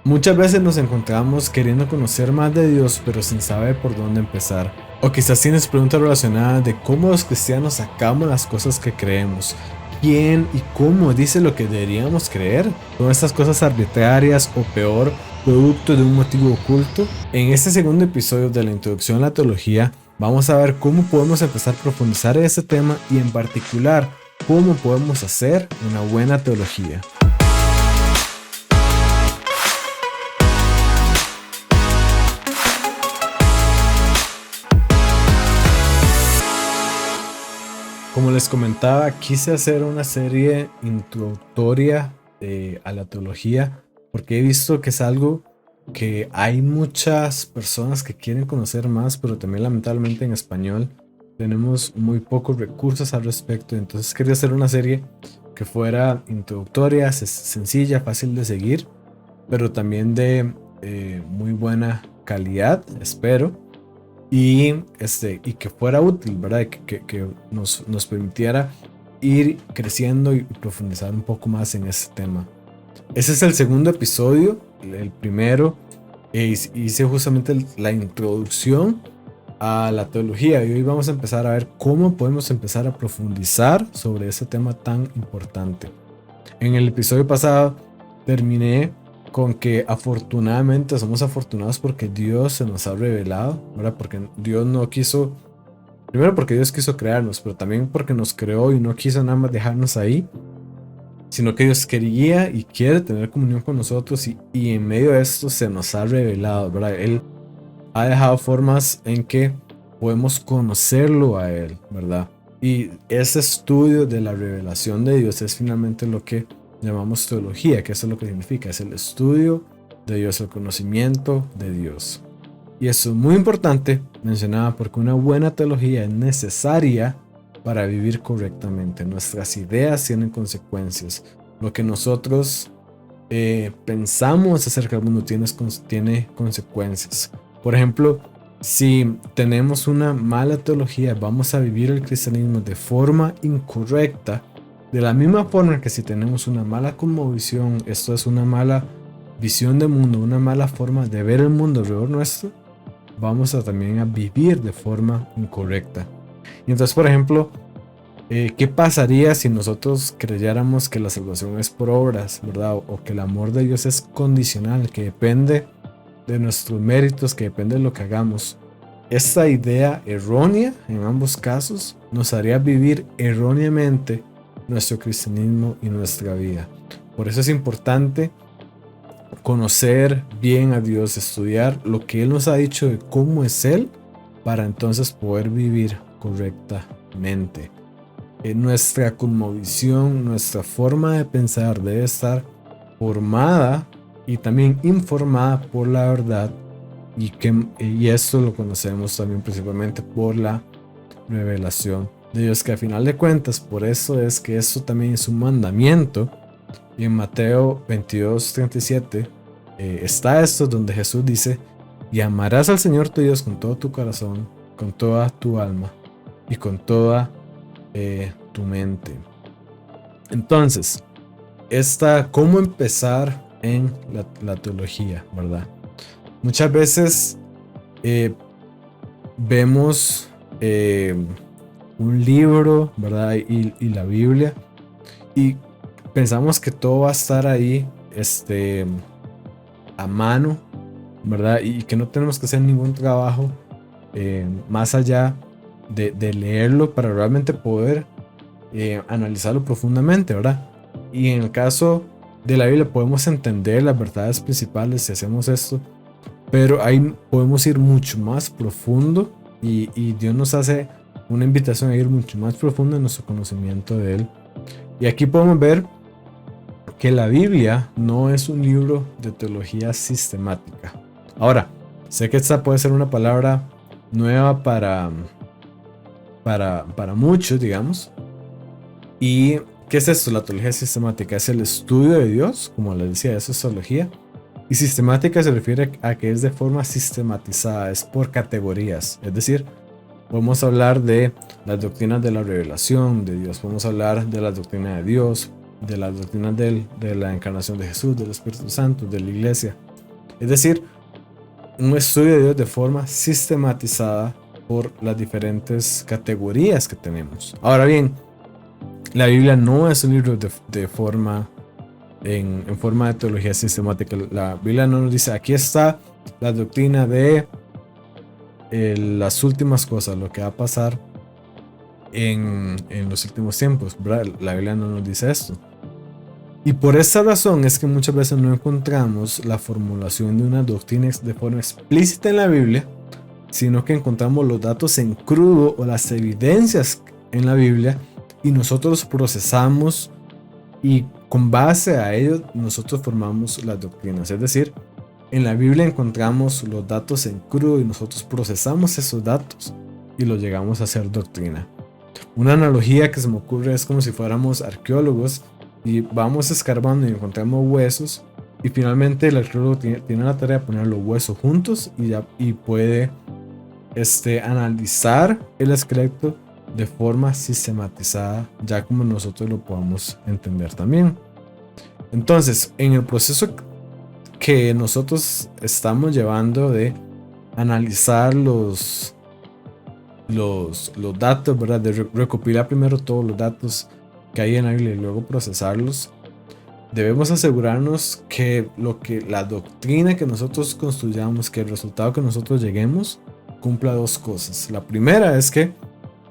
Muchas veces nos encontramos queriendo conocer más de Dios, pero sin saber por dónde empezar. O quizás tienes preguntas relacionadas de cómo los cristianos sacamos las cosas que creemos. ¿Quién y cómo dice lo que deberíamos creer? ¿Son estas cosas arbitrarias o peor, producto de un motivo oculto? En este segundo episodio de la introducción a la teología, vamos a ver cómo podemos empezar a profundizar en este tema y en particular, cómo podemos hacer una buena teología. Como les comentaba, quise hacer una serie introductoria a la teología porque he visto que es algo que hay muchas personas que quieren conocer más, pero también lamentablemente en español tenemos muy pocos recursos al respecto. Entonces quería hacer una serie que fuera introductoria, sencilla, fácil de seguir, pero también de muy buena calidad, espero. Y que fuera útil, ¿verdad? Que nos permitiera ir creciendo y profundizar un poco más en este tema. Ese es el segundo episodio. El primero hice justamente la introducción a la teología y hoy vamos a empezar a ver cómo podemos empezar a profundizar sobre ese tema tan importante. En el episodio pasado terminé con que afortunadamente somos afortunados porque Dios se nos ha revelado, ¿verdad? Porque Dios no quiso, primero porque Dios quiso crearnos, pero también porque nos creó y no quiso nada más dejarnos ahí, sino que Dios quería y quiere tener comunión con nosotros y en medio de esto se nos ha revelado, ¿verdad? Él ha dejado formas en que podemos conocerlo a Él, ¿verdad? Y ese estudio de la revelación de Dios es finalmente lo que llamamos teología, que eso es lo que significa, es el estudio de Dios, el conocimiento de Dios. Y eso es muy importante, mencionaba, porque una buena teología es necesaria para vivir correctamente. Nuestras ideas tienen consecuencias. Lo que nosotros pensamos acerca del mundo tiene consecuencias. Por ejemplo, si tenemos una mala teología, vamos a vivir el cristianismo de forma incorrecta. De la misma forma que si tenemos una mala cosmovisión, esto es una mala visión del mundo, una mala forma de ver el mundo alrededor nuestro, vamos a también a vivir de forma incorrecta. Y entonces, por ejemplo, ¿qué pasaría si nosotros creyéramos que la salvación es por obras, ¿verdad? O que el amor de Dios es condicional, que depende de nuestros méritos, que depende de lo que hagamos? Esta idea errónea en ambos casos nos haría vivir erróneamente nuestro cristianismo y nuestra vida. Por eso es importante conocer bien a Dios, estudiar lo que Él nos ha dicho de cómo es Él, para entonces poder vivir correctamente. Nuestra cosmovisión, nuestra forma de pensar debe estar formada y también informada por la verdad, y esto lo conocemos también principalmente por la revelación de Dios, que a final de cuentas, por eso es que esto también es un mandamiento. Y en Mateo 22:37 está esto donde Jesús dice: y amarás al Señor tu Dios con todo tu corazón, con toda tu alma y con toda tu mente. Entonces, cómo empezar en la teología, ¿verdad? Muchas veces vemos un libro, ¿verdad? Y la Biblia, y pensamos que todo va a estar ahí a mano, ¿verdad? Y que no tenemos que hacer ningún trabajo más allá de leerlo para realmente poder analizarlo profundamente, ¿verdad? Y en el caso de la Biblia podemos entender las verdades principales si hacemos esto, pero ahí podemos ir mucho más profundo y Dios nos hace una invitación a ir mucho más profundo en nuestro conocimiento de Él. Y aquí podemos ver que la Biblia no es un libro de teología sistemática. Ahora, sé que esta puede ser una palabra nueva para muchos, digamos. ¿Y qué es esto? La teología sistemática es el estudio de Dios, como les decía, eso es teología. Y sistemática se refiere a que es de forma sistematizada, es por categorías. Es decir, podemos hablar de las doctrinas de la revelación de Dios, podemos hablar de la doctrina de Dios, de las doctrinas de la encarnación de Jesús, del Espíritu Santo, de la iglesia, Es decir, un estudio de Dios de forma sistematizada por las diferentes categorías que tenemos. Ahora bien, la Biblia no es un libro de forma en forma de teología sistemática. La Biblia no nos dice aquí está la doctrina de las últimas cosas, lo que va a pasar en los últimos tiempos, ¿verdad? La Biblia no nos dice esto. Y por esta razón es que muchas veces no encontramos la formulación de una doctrina de forma explícita en la Biblia, sino que encontramos los datos en crudo o las evidencias en la Biblia y nosotros procesamos y con base a ello nosotros formamos las doctrinas. Es decir, en la Biblia encontramos los datos en crudo y nosotros procesamos esos datos y los llegamos a hacer doctrina. Una analogía que se me ocurre es como si fuéramos arqueólogos y vamos escarbando y encontramos huesos y finalmente el arqueólogo tiene la tarea de poner los huesos juntos y puede analizar el esqueleto de forma sistematizada, ya como nosotros lo podamos entender también. Entonces, en el proceso que nosotros estamos llevando de analizar los datos, ¿verdad? De recopilar primero todos los datos que hay en la Biblia y luego procesarlos, debemos asegurarnos que la doctrina que nosotros construyamos, que el resultado que nosotros lleguemos, cumpla dos cosas. La primera es que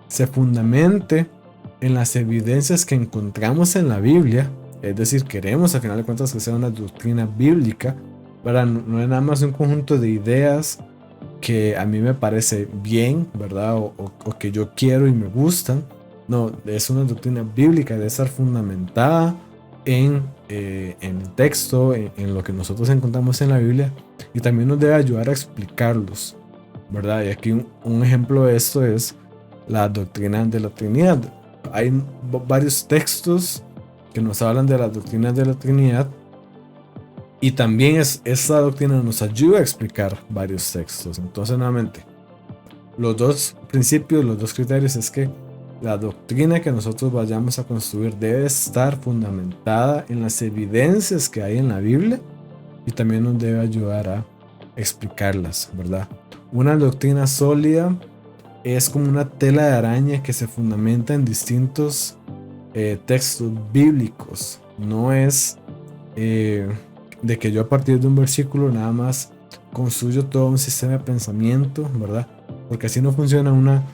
se fundamente en las evidencias que encontramos en la Biblia, es decir, queremos al final de cuentas que sea una doctrina bíblica, ¿verdad? No es nada más un conjunto de ideas que a mí me parece bien, ¿verdad? O que yo quiero y me gustan. No, es una doctrina bíblica, debe estar fundamentada en el texto, en lo que nosotros encontramos en la Biblia, y también nos debe ayudar a explicarlos, ¿verdad? Y aquí un ejemplo de esto es la doctrina de la Trinidad. Hay varios textos que nos hablan de la doctrina de la Trinidad y también esta doctrina nos ayuda a explicar varios textos. Entonces, nuevamente, los dos principios, los dos criterios es que la doctrina que nosotros vayamos a construir debe estar fundamentada en las evidencias que hay en la Biblia y también nos debe ayudar a explicarlas, ¿verdad? Una doctrina sólida es como una tela de araña que se fundamenta en distintos textos bíblicos. No es de que yo a partir de un versículo nada más construyo todo un sistema de pensamiento, ¿verdad? Porque así no funciona una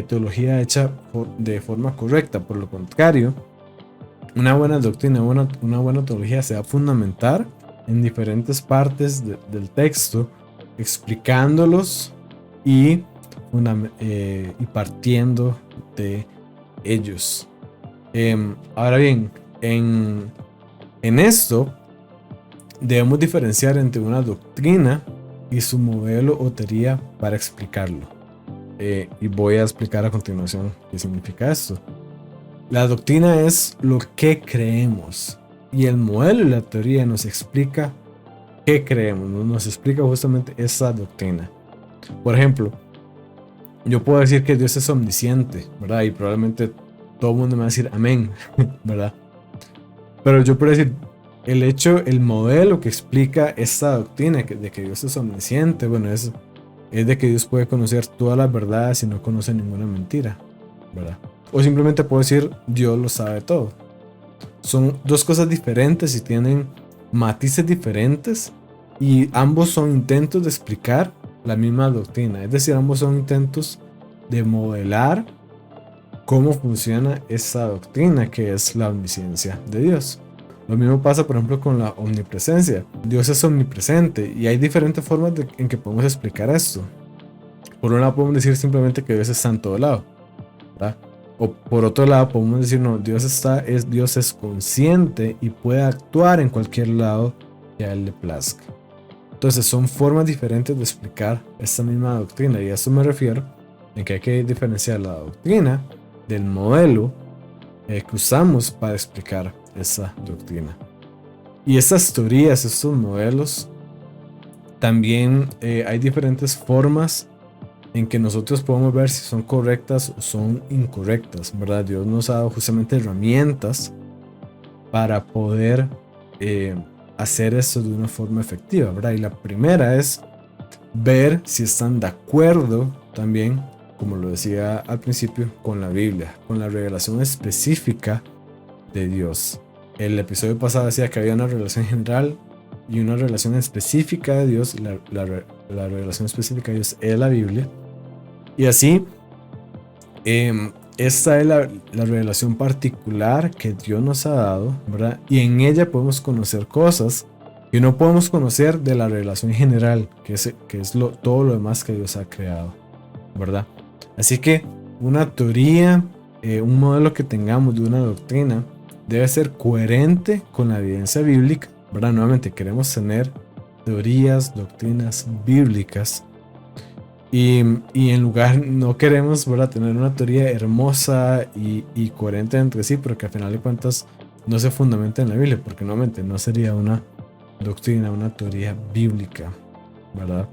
teología hecha de forma correcta. Por lo contrario, una buena doctrina, una buena teología se va a fundamentar en diferentes partes del texto, explicándolos y partiendo de ellos. Ahora bien, en esto debemos diferenciar entre una doctrina y su modelo o teoría para explicarlo. Y voy a explicar a continuación qué significa esto. La doctrina es lo que creemos y el modelo y la teoría nos explica qué creemos, nos explica justamente esa doctrina. Por ejemplo, yo puedo decir que Dios es omnisciente, ¿verdad? Y probablemente todo el mundo me va a decir amén, ¿verdad? Pero yo puedo decir, el modelo que explica esta doctrina de que Dios es omnisciente, bueno, es de que Dios puede conocer todas las verdades y no conoce ninguna mentira, ¿verdad? O simplemente puedo decir, Dios lo sabe todo. Son dos cosas diferentes y tienen matices diferentes y ambos son intentos de explicar la misma doctrina. Es decir, ambos son intentos de modelar cómo funciona esa doctrina que es la omnisciencia de Dios. Lo mismo pasa, por ejemplo, con la omnipresencia. Dios es omnipresente y hay diferentes formas en que podemos explicar esto. Por un lado podemos decir simplemente que Dios está en todo lado, ¿verdad? O por otro lado podemos decir, no, Dios es consciente y puede actuar en cualquier lado que a Él le plazca. Entonces son formas diferentes de explicar esta misma doctrina, y a esto me refiero en que hay que diferenciar la doctrina del modelo que usamos para explicar esa doctrina. Y estas teorías, estos modelos, también hay diferentes formas en que nosotros podemos ver si son correctas o son incorrectas, ¿verdad? Dios nos ha dado justamente herramientas para poder hacer esto de una forma efectiva, ¿verdad? Y la primera es ver si están de acuerdo también, como lo decía al principio, con la Biblia, con la revelación específica de Dios. El episodio pasado decía que había una revelación general y una revelación específica de Dios. La revelación específica de Dios es la Biblia. Y así, esta es la revelación particular que Dios nos ha dado, ¿verdad? Y en ella podemos conocer cosas que no podemos conocer de la revelación general, que es todo lo demás que Dios ha creado, ¿verdad? Así que una teoría, un modelo que tengamos de una doctrina, debe ser coherente con la evidencia bíblica, ¿verdad? Nuevamente queremos tener teorías, doctrinas bíblicas. Y en lugar, no queremos, ¿verdad?, tener una teoría hermosa y coherente entre sí, pero que al final de cuentas no se fundamenta en la Biblia, porque nuevamente no sería una doctrina, una teoría bíblica, ¿verdad?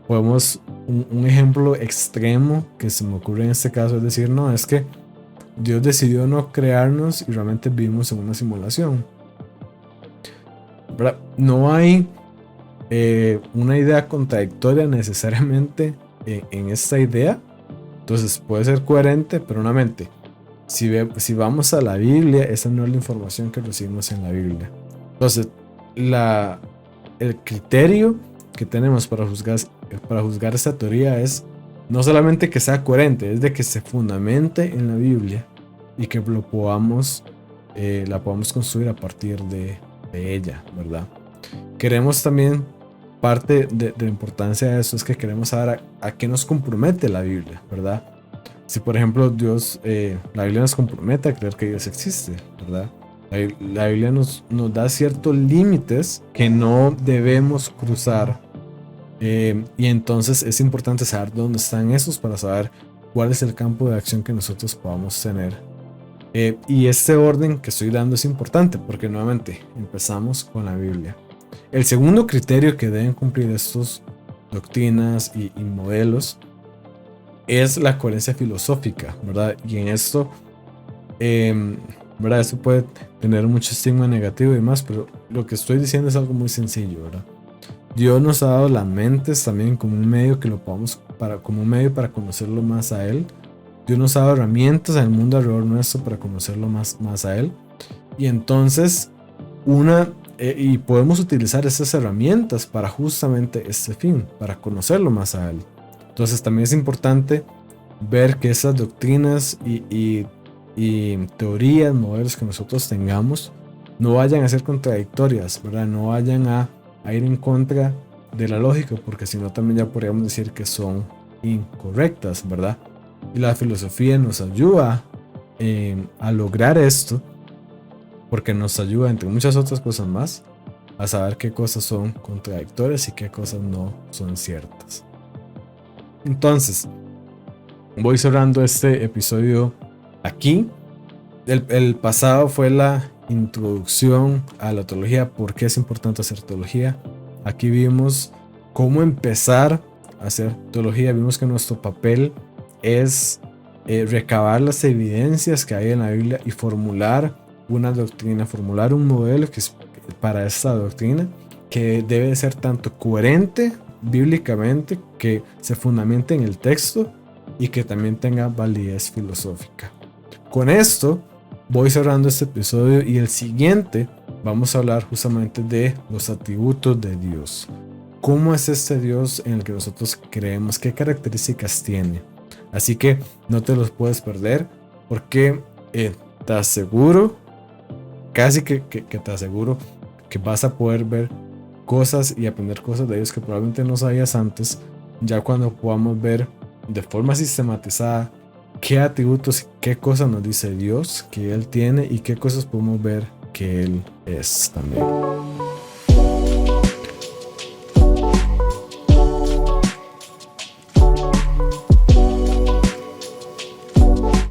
Podemos, un ejemplo extremo que se me ocurre en este caso es decir, no, es que Dios decidió no crearnos y realmente vivimos en una simulación, ¿verdad? No hay una idea contradictoria necesariamente en esta idea. Entonces puede ser coherente, pero nuevamente, si vamos a la Biblia, esa no es la información que recibimos en la Biblia. Entonces, el criterio que tenemos para juzgar esta teoría es no solamente que sea coherente, es de que se fundamente en la Biblia y que la podamos construir a partir de ella, ¿verdad? Queremos también, parte de la importancia de eso es que queremos saber a qué nos compromete la Biblia, ¿verdad? Si por ejemplo la Biblia nos compromete a creer que Dios existe, ¿verdad? La Biblia nos da ciertos límites que no debemos cruzar, y entonces es importante saber dónde están esos para saber cuál es el campo de acción que nosotros podamos tener. Y este orden que estoy dando es importante porque nuevamente empezamos con la Biblia. El segundo criterio que deben cumplir estos doctrinas y modelos es la coherencia filosófica, ¿verdad? Y en esto, ¿verdad? Esto puede tener mucho estigma negativo y demás, pero lo que estoy diciendo es algo muy sencillo, ¿verdad? Dios nos ha dado las mentes también como un medio como un medio para conocerlo más a Él. Dios nos ha dado herramientas en el mundo alrededor nuestro para conocerlo más a Él. Y entonces, y podemos utilizar estas herramientas para justamente este fin, para conocerlo más a Él. Entonces también es importante ver que esas doctrinas y teorías, modelos que nosotros tengamos, no vayan a ser contradictorias, ¿verdad? No vayan a ir en contra de la lógica, porque si no también ya podríamos decir que son incorrectas, ¿verdad? Y la filosofía nos ayuda a lograr esto, porque nos ayuda, entre muchas otras cosas más, a saber qué cosas son contradictorias y qué cosas no son ciertas. Entonces, voy cerrando este episodio aquí. El pasado fue la introducción a la teología, por qué es importante hacer teología. Aquí vimos cómo empezar a hacer teología. Vimos que nuestro papel es recabar las evidencias que hay en la Biblia y formular una doctrina, formular un modelo que es para esta doctrina, que debe ser tanto coherente bíblicamente, que se fundamente en el texto y que también tenga validez filosófica. Con esto voy cerrando este episodio, y el siguiente vamos a hablar justamente de los atributos de Dios. ¿Cómo es este Dios en el que nosotros creemos? ¿Qué características tiene? Así que no te los puedes perder, porque te aseguro, casi que te aseguro que vas a poder ver cosas y aprender cosas de Dios que probablemente no sabías antes, ya cuando podamos ver de forma sistematizada qué atributos, qué cosas nos dice Dios que Él tiene y qué cosas podemos ver que Él es también.